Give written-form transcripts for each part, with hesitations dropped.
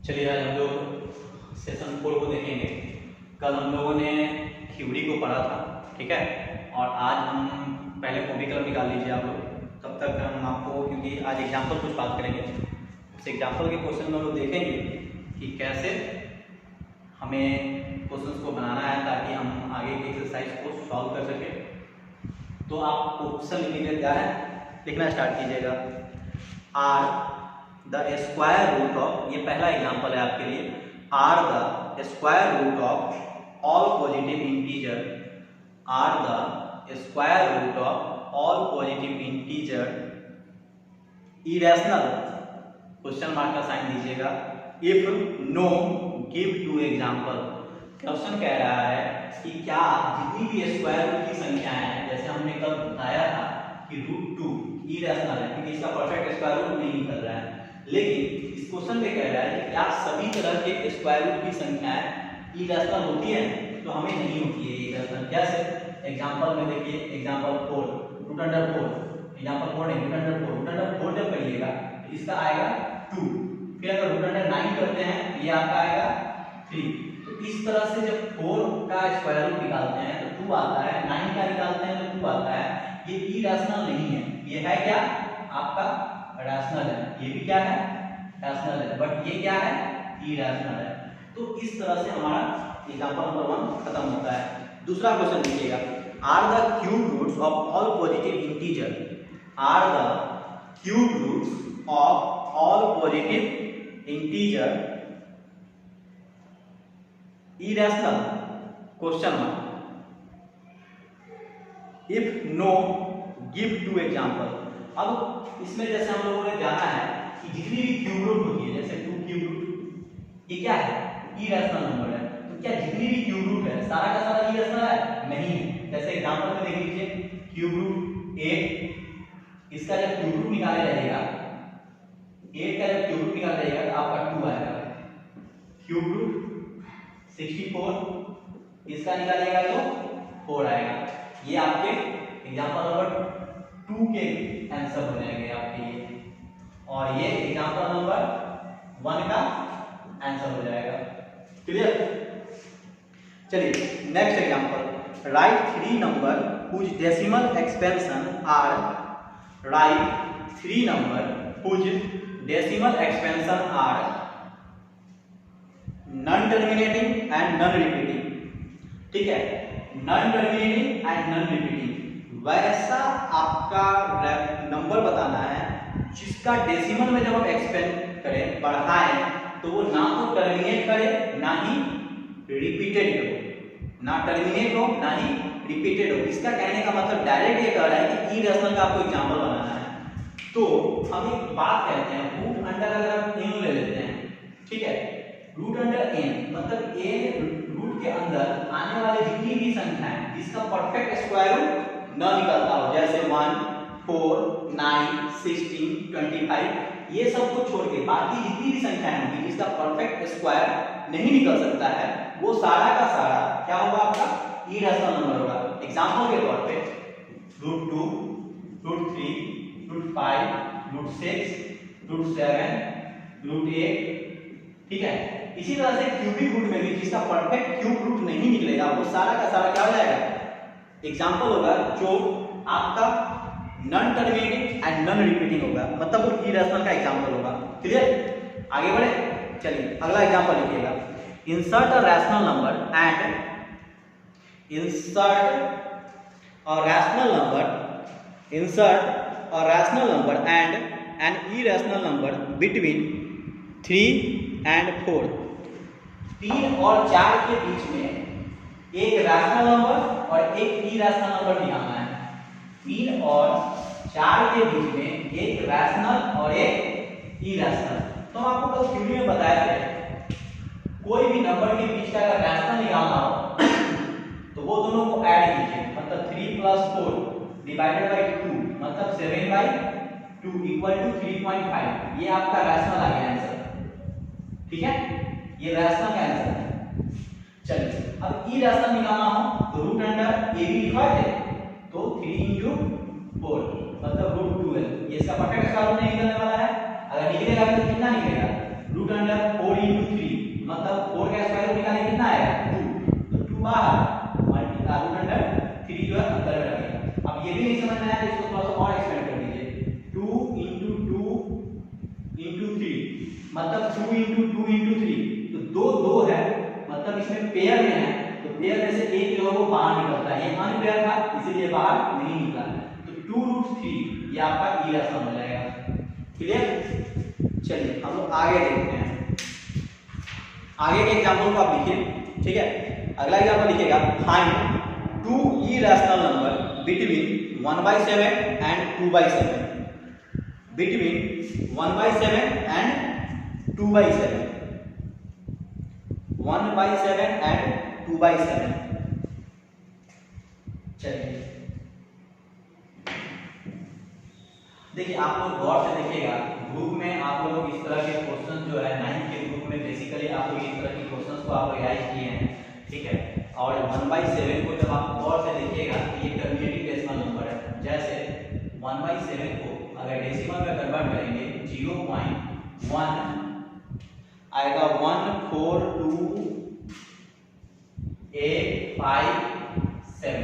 चलिए आज हम लोग सेशन 4 को देखेंगे। कल हम लोगों ने थ्योरी को पढ़ा था, ठीक है, और आज हम पहले कॉपी कलम निकाल लीजिए आप लोग। तब तक हम आपको, क्योंकि आज एग्जाम्पल कुछ बात करेंगे, उस एग्जाम्पल के क्वेश्चन में हम लोग देखेंगे कि कैसे हमें क्वेश्चंस को बनाना है ताकि हम आगे की एक्सरसाइज को सॉल्व कर सकें। तो आप क्वेश्चन लिखने के लिए तैयार है, लिखना स्टार्ट कीजिएगा। Are the square root of, ये पहला एग्जाम्पल है आपके लिए, are the square root of all positive integer, are the square root of all positive integer irrational, question mark का साइन दीजिएगा, if no give two example. Question कह रहा है कि क्या जितनी भी स्क्वायर रूट की संख्या है, जैसे हमने कल बताया था कि √2 इरेशनल है क्योंकि इसका परफेक्ट स्क्वायर रूट नहीं निकल रहा है, लेकिन इस क्वेश्चन में कह रहा है कि क्या सभी तरह के स्क्वायर रूट की संख्याएं इरेशनल होती है? तो हमें नहीं होती है इरेशनल। कैसे? एग्जांपल में देखिए, एग्जांपल 4 √4, एग्जांपल 4 नहीं, √4 जब करिएगा तो इसका आएगा 2, फिर अगर √9 करते हैं ये आपका आएगा 3। तो इस तरह से जब 4 का स्क्वायर रूट निकालते हैं तो 2 आता है, 9 का निकालते हैं तो 2 आता है। ये इरेशनल नहीं है, ये है क्या? आपका रैशनल है। ये भी क्या है? रैशनल है, बट ये क्या है? इरेशनल है। तो इस तरह से हमारा एग्जांपल नंबर 1 खत्म होता है। दूसरा क्वेश्चन देखिएगा, are the cube roots of all positive integer, are the cube roots of all positive integer irrational, question mark, if no give two example. अब इसमें जैसे हम लोगों ने जाना है कि जितनी भी क्यूब रूट होती है, जैसे 2 क्यूब रूट, ये क्या है? इरेशनल नंबर है। तो क्या जितनी भी क्यूब रूट है सारा का सारा इरेशनल है? नहीं है। जैसे एग्जांपल में देख लीजिए, क्यूब रूट 8, इसका जब क्यूब रूट निकाले रहेगा, 8 का जब क्यूब रूट निकाले रहेगा तो आपका 2 आएगा। क्यूब रूट 64, इसका निकालेगा तो 4 आएगा। ये आपके एग्जांपल नंबर 2 के आंसर हो जाएंगे आपके ये, और ये एग्जांपल नंबर 1 का आंसर हो जाएगा। क्लियर? चलिए next example, write 3 number whose decimal expansion are, write 3 number whose decimal expansion are non terminating and non repeating. ठीक है, non terminating and non repeating, वैसा आपका नंबर बताना है जिसका डेसिमल में जब आप एक्सपेंड करें, बढ़ाएं, तो वो ना तो टर्मिनेट करे ना ही रिपीटेड हो, ना टर्मिनेट हो ना ही रिपीटेड हो। इसका कहने का मतलब डायरेक्ट ये कह रहा है कि इरेशनल का आपको एग्जांपल बनाना है। तो हम एक बात कहते हैं, रूट अंडर अगर आप n ले लेते हैं, ठीक है, रूट अंडर n मतलब a रूट के अंदर आने वाले जितनी भी संख्या है जिसका परफेक्ट स्क्वायर रूट न निकलता हो, जैसे 1, 4, 9, 16, 25, ये सब को छोड़ के बाकी जितनी भी संख्याएं होंगी जिसका परफेक्ट स्क्वायर नहीं निकल सकता है, वो सारा का सारा क्या होगा? आपका इरेशनल नंबर होगा। एग्जांपल के तौर पे √2, √3, √5, √6, √7, √8, ठीक है। इसी तरह से क्यूबिक रूट में भी जिसका परफेक्ट क्यूब रूट नहीं निकलेगा वो सारा का सारा क्या हो जाएगा? एग्जाम्पल होगा जो आपका non terminating and non repeating होगा, मतलब वो इरेशनल का एग्जाम्पल होगा। क्लियर? आगे बढ़े, चलिए अगला एग्जाम्पल लिखिएगा, insert a rational number and insert a rational number and an irrational number between 3 and 4। 3 और 4 के बीच में एक रैशनल नंबर और एक इरेशनल नंबर निकालना है। 3 और 4 के बीच में एक रैशनल और एक इरेशनल। तो आपको कल थ्योरी में बताया था कोई भी नंबर के बीच का अगर रैशनल निकालना हो तो वो दोनों को ऐड कीजिए, मतलब 3 + 4 डिवाइडेड बाय 2 मतलब 7/2 इक्वल टू 3.5। ये आपका रैशनल आ गया आंसर, ठीक है, ये रैशनल का आंसर है। चलिए अब इरेशनल निकालना हो तो रूट अंडर a भी लिखा है तो 3 × 4 मतलब √12, ये इसका परफेक्ट स्क्वायर रूट नहीं निकलने वाला है। अगर निकलेगा तो कितना निकलेगा? रूट अंडर 4 into 3 मतलब 4 का स्क्वायर रूट निकालेंगे कितना आएगा 2, तो 2 बाहर मल्टीप्लाई रूट अंडर 3 जो है अंदर में रखेगा। अब ये भी नहीं समझ में आया तो इसको थोड़ा सा और एक्सपेंड कर दीजिए 2 into 2 into 3 मतलब 2 into 2 into 3 तो 2 2 है मतलब इसमें पेयर में है तो पेयर में से एक जो है वो बाहर निकलता है, ये अनपेयर था इसलिए बाहर नहीं निकला, तो 2√3 ये आपका इरेशनल हो जाएगा। क्लियर? चलिए हम लोग आगे देखते हैं, आगे के एग्जांपल को आप लिखिए। ठीक है, अगला एग्जांपल लिखिएगा find 2 irrational number between 1/7 and 2/7 between 1/7 and 2/7 1/7 and 2/7। चलिए देखिए आप लोग गौर से देखिएगा ग्रुप में आप लोग इस तरह के क्वेश्चन जो है 9th के ग्रुप में बेसिकली आप लोग इस तरह के क्वेश्चंस को आप रिवाइज किए हैं। ठीक है, और 1/7 को जब आप गौर से देखिएगा तो ये टर्मिनेटिंग डेसिमल नंबर है। जैसे 1/7 को अगर डेसिमल में कन्वर्ट करेंगे 0.1 आएगा 1428557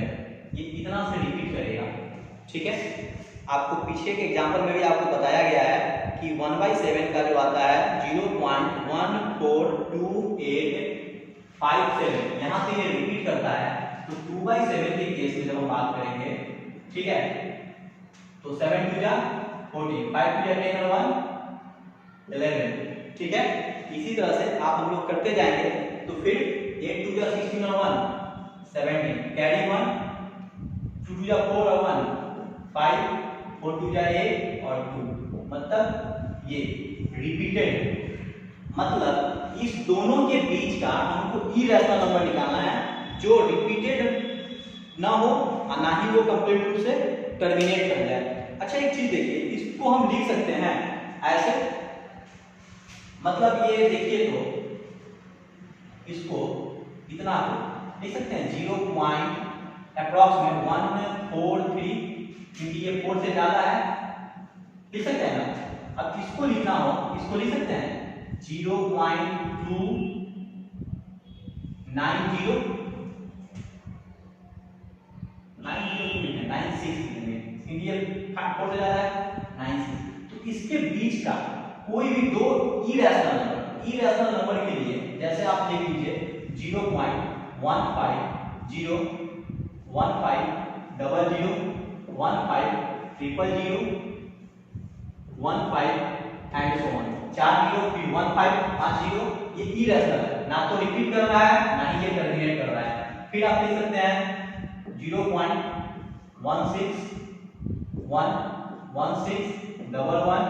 ये इतना से रिपीट करेगा। ठीक है, आपको पीछे के एग्जांपल में भी आपको बताया गया है कि 1/7 का जो आता है 0.1428557 यहाँ से ये रिपीट करता है। तो 2/7 के केस में जब हम बात करेंगे, ठीक है, तो 7 2 जा 14 5 2 जा 10 और 1 11। ठीक है, इसी तरह से आप हम लोग करते जाएंगे तो फिर 8 2 जा 16 और 1 17 कैरी 1 2 2 जा 4 और 1 5 4 2 जा 8 और 2 मतलब ये रिपीटेड, मतलब इस दोनों के बीच का हमको इरेशनल नंबर निकालना है जो रिपीटेड ना हो और ना ही वो कंप्लीट रूप से टर्मिनेट कर जाए। अच्छा एक चीज देखिए, इसको हम लिख सकते हैं ऐसे, मतलब ये देखिए तो इसको इतना लिख सकते हैं 0.143 क्योंकि ये 4 से ज्यादा है, लिख सकते हैं ना। अब इसको लिखना हो इसको लिख सकते हैं 0.290 96 क्योंकि ये 4 से ज्यादा है 96। तो इसके बीच का कोई भी दो इरेशनल नंबर के लिए जैसे आप लिख लीजिए 0.15 0 15 00 15 000 15 एंड सो ऑन 4 0 फिर 15 5 0 ये इरेशनल है, ना तो रिपीट कर रहा है ना ही ये टर्मिनेट कर रहा है। फिर आप लिख सकते हैं 0.16 1 16 11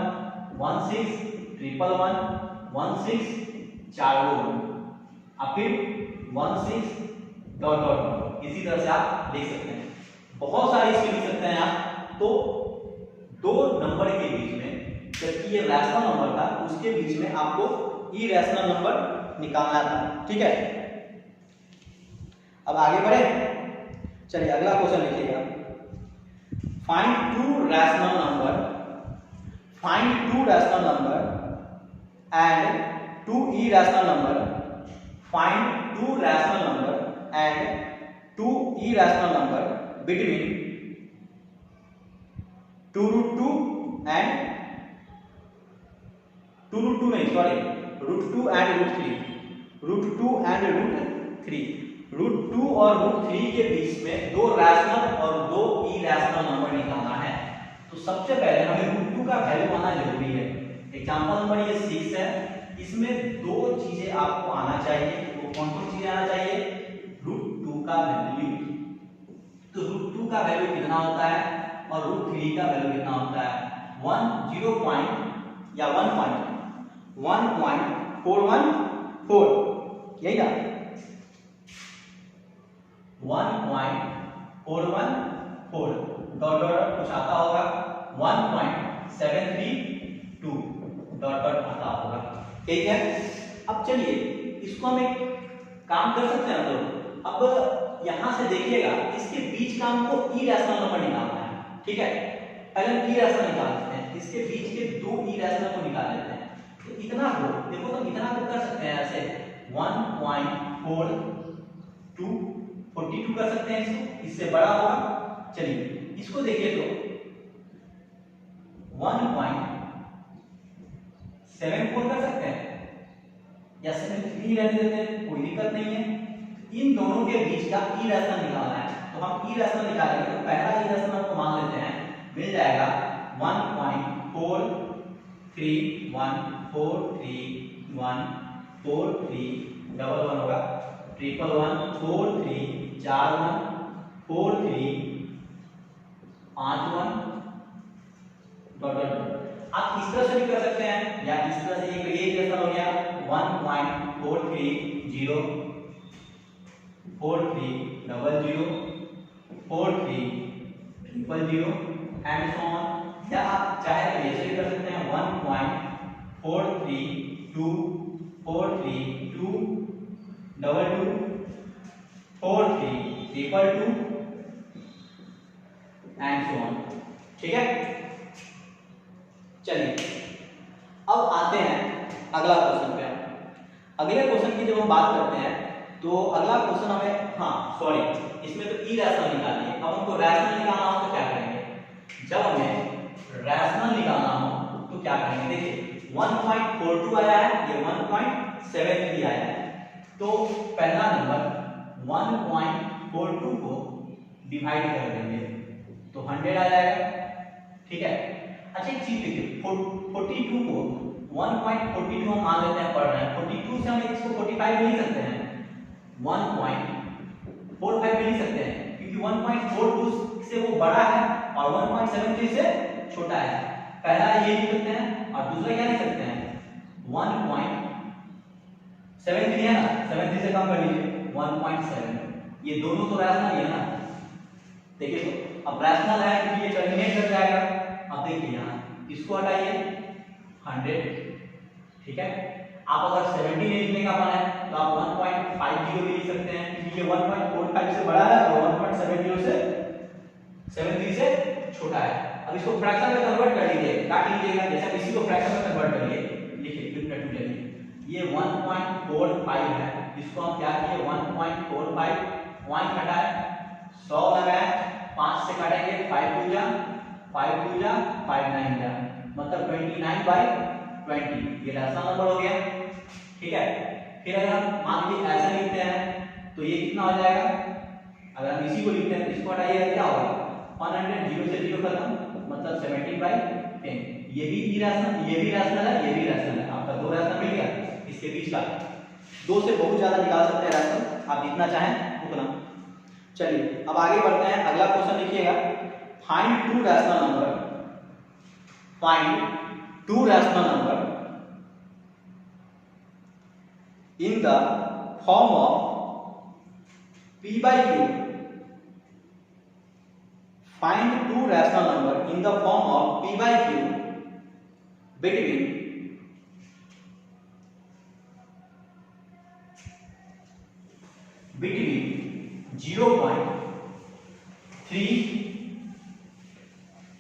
16 111 16 4 अब फिर 16 डॉट डॉट इसी तरह से आप लिख सकते हैं। बहुत सारे इसमें लिख सकते हैं आप। तो दो नंबर के बीच में जबकि ये रैशनल नंबर था उसके बीच में आपको इरेशनल नंबर निकालना था। ठीक है, अब आगे बढ़े, चलिए अगला क्वेश्चन लिखिएगा find two rational number and two irrational number, find two rational number and two irrational number between 2√2 and 2√2 नहीं सॉरी √2 and √3 √2 and √3 √2 और √3 के बीच में दो रैशनल और दो इरेशनल नंबर निकालना है। तो सबसे पहले हमें √2 का वैल्यू आना जरूरी है। एग्जांपल नंबर ये 6 है, इसमें दो चीजें आपको आना चाहिए। वो कौन कौन चीजें आना चाहिए? √2 का वैल्यू, तो √2 का वैल्यू कितना होता है और √3 का वैल्यू कितना होता है 1.414 यही ना 1.414 डॉट डॉट कुछ आता होगा 1.732 डॉट डॉट आता होगा। ठीक है, अब चलिए इसको हम एक काम कर सकते हैं। तो अब यहां से देखिएगा इसके बीच का हमको इरेशनल नंबर निकालना है। ठीक है, पहले हम इरेशनल निकाल लेते हैं, इसके बीच के दो इरेशनल को निकाल लेते हैं। तो इतना हो देखो तो इतना तो कर सकते हैं ऐसे 1.42 कर सकते हैं इसको, इससे बड़ा होगा। चलिए इसको देखिए तो 1.74 कर सकते हैं या 73 रहने देते हैं, कोई दिक्कत नहीं है। इन दोनों के बीच का इरेशनल निकालना है, तो हम इरेशनल निकालेंगे। तो पहला इरेशनल हमको मान लेते हैं, मिल जाएगा 1.43143 डबल वन होगा, 11143 4 1 4 3 5 1 डॉट डॉट। आप इस तरह से भी कर सकते हैं या इस तरह से, ये इक्वेशन हो गया 1.430 4300 4300 एंड सो ऑन। या आप चाहे तो ऐसे भी कर सकते हैं 1.432 432 22 43 एंड सो ऑन। ठीक है, चलिए अब आते हैं अगला क्वेश्चन पे। अगले क्वेश्चन की जब हम बात करते हैं तो अगला क्वेश्चन हमें, हाँ सॉरी, इसमें तो इरेशनल निकालिए। अब हमको रैशनल निकालना हो तो क्या करेंगे? जब हमें रैशनल निकालना हो तो क्या करेंगे? देखिए 1.42 आया है, ये 1.73 आया है, तो पहला नंबर 1.42 को डिवाइड कर देंगे तो 100 आ जाएगा। ठीक है, अच्छा एक चीज देखिए, 42 को 1.42 हम मान लेते हैं पढ़ रहे हैं, 42 से हम इसको 45 भी लिख सकते हैं, 1.45 भी लिख सकते हैं, क्योंकि 1.42 से वो बड़ा है और 1.73 से छोटा है। पहला ये लिख सकते हैं और दूसरा क्या लिख सकते हैं 1.73 है ना, 73 से कम कर लीजिए 1.7। ये दोनों तो रैशनल है ना। देखिए तो अब रैशनल है क्योंकि ये टर्मिनेट कर जाएगा। अब देखिए यहाँ इसको हटाइए 100। ठीक है, आप अगर 70 लिखने का मन है तो आप 1.50 भी लिख सकते हैं, क्योंकि ये 1.45 से बड़ा है और 1.70 से 73 से छोटा है। अब इसको फ्रैक्शन में कन्वर्ट कर लीजिए, काट लीजिएगा, जैसे इसी को फ्रैक्शन में कन्वर्ट करिए, लिखिए लिखिए ये 1.45 है, इसको हम क्या किए 1.45 पॉइंट हटाए 100 लगाए, 5 से काटेंगे 5 2 जा 5 9 जा, मतलब 29/20, ये रैशनल नंबर हो गया। ठीक है, फिर अगर हम मान लीजिए ऐसा लिखते हैं तो ये कितना हो जाएगा? अगर हम इसी को लिखते हैं तो इसको हटाइएगा क्या होगा 100, 0 से 0 खत्म, मतलब 70/10। ये भी इरेशनल, ये भी रैशनल है, ये भी रैशनल है, आपका दो रैशनल मिल गया। इसके बीच का दो से बहुत ज्यादा निकाल सकते हैं रैशनल, आप जितना चाहें उतना। चलिए अब आगे बढ़ते हैं, अगला क्वेश्चन लिखिएगा, find two rational number, find two rational number in the form of p/q. Find two rational number in the form of p/q between 0.3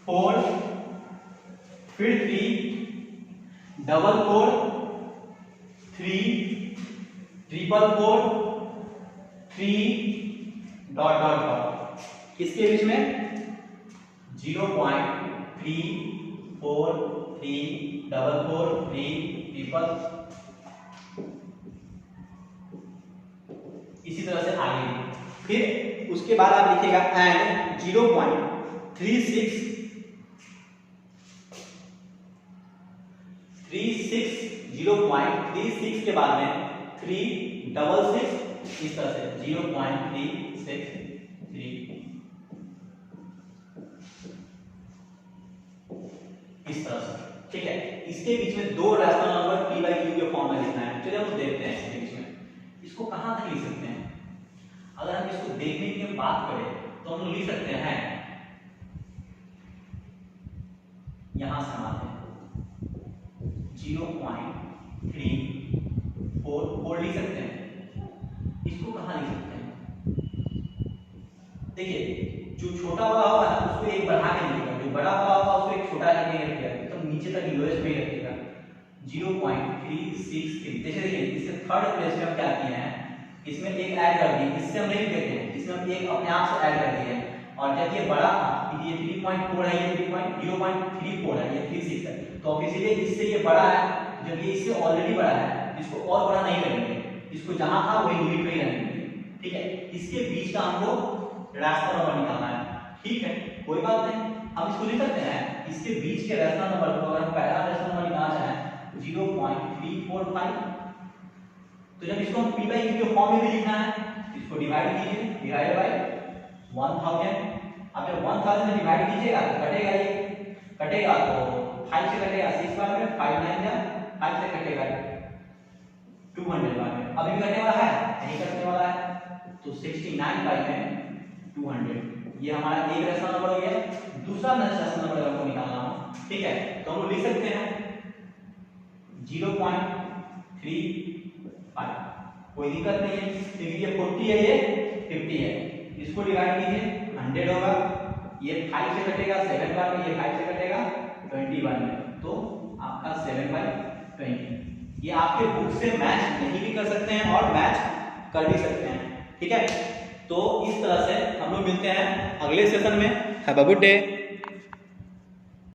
4 फिर 3 4 4 3 4 3 डॉट डॉट डॉट। किसके बीच में 0.3 4 3 4 4 3 इसी तरह से आगे। फिर उसके बाद आप लिखिएगा एंड 0.36 0.36 के बाद में 366 इस तरह से 0.363 इस तरह से। ठीक है, इसके बीच में दो रैशनल नंबर p/q के फॉर्म में लिखना है। चलिए हम देखते हैं इसके बीच में इसको कहां तक लिख सकते हैं। अगर हम इसको देखने की हम बात करें तो हम लिख सकते हैं यहां से हम आते हैं 0.34 लिख सकते हैं। इसको कहां लिख सकते हैं? देखिए जो छोटा वाला होगा ना उसको एक बढ़ा के लिखिएगा, जो बड़ा वाला होगा उसको एक छोटा करके रखिएगा, एकदम नीचे तक लोएस्ट में रखिएगा। 0.363। जैसे देखिए इससे थर्ड प्लेस पे हम क्या किए हैं, इसमें एक ऐड कर दिए, इससे हम नहीं कहते हैं, इसमें हम एक अपने आप से ऐड कर दिए हैं। और जब ये बड़ा था, ये 3.4 है, ये 0.34 है, ये 36 है, तो अब इसीलिए इससे ये बड़ा है। जब ये इससे ऑलरेडी बड़ा है, इसको और बड़ा नहीं करेंगे, इसको जहां था वही लिमिट पे ही रखेंगे। ठीक है, इसके बीच का हमको रास्ता नंबर निकालना है। ठीक है, कोई बात नहीं, हम इसको लिख सकते हैं, इसके बीच के रेशनल नंबर को अगर हम पहला रेशनल नंबर निकालना चाहें 0.345, तो जब इसको हम p बाई q के फॉर्म में भी लिखना है, इसको डिवाइड कीजिए, डिवाइड बाय 1000। अब जब 1000 से डिवाइड कीजिएगा तो कटेगा, ये कटेगा तो 5 से कटेगा 6 बार में, 5 9 जा 5 से कटेगा 200 बार में। अभी भी कटने वाला है, नहीं कटने वाला है, तो 69 बाई में 200। ये हमारा एक रेशनल नंबर हो गया। दूसरा रेशनल नंबर हमको निकालना हो, ठीक है, तो हम लोग लिख सकते हैं 0.35। कोई दिक्कत नहीं है, क्योंकि ये 40 है, ये 50 है। इसको डिवाइड कीजिए, 100 होगा, ये 5 से कटेगा 7 बार में, ये 5 से कटेगा 20 बार में, तो आपका 7/20। ये आपके बुक से मैच नहीं भी कर सकते हैं और मैच कर भी सकते हैं। ठीक है, तो इस तरह से हम लोग मिलते हैं अगले सेशन में। Have a good day.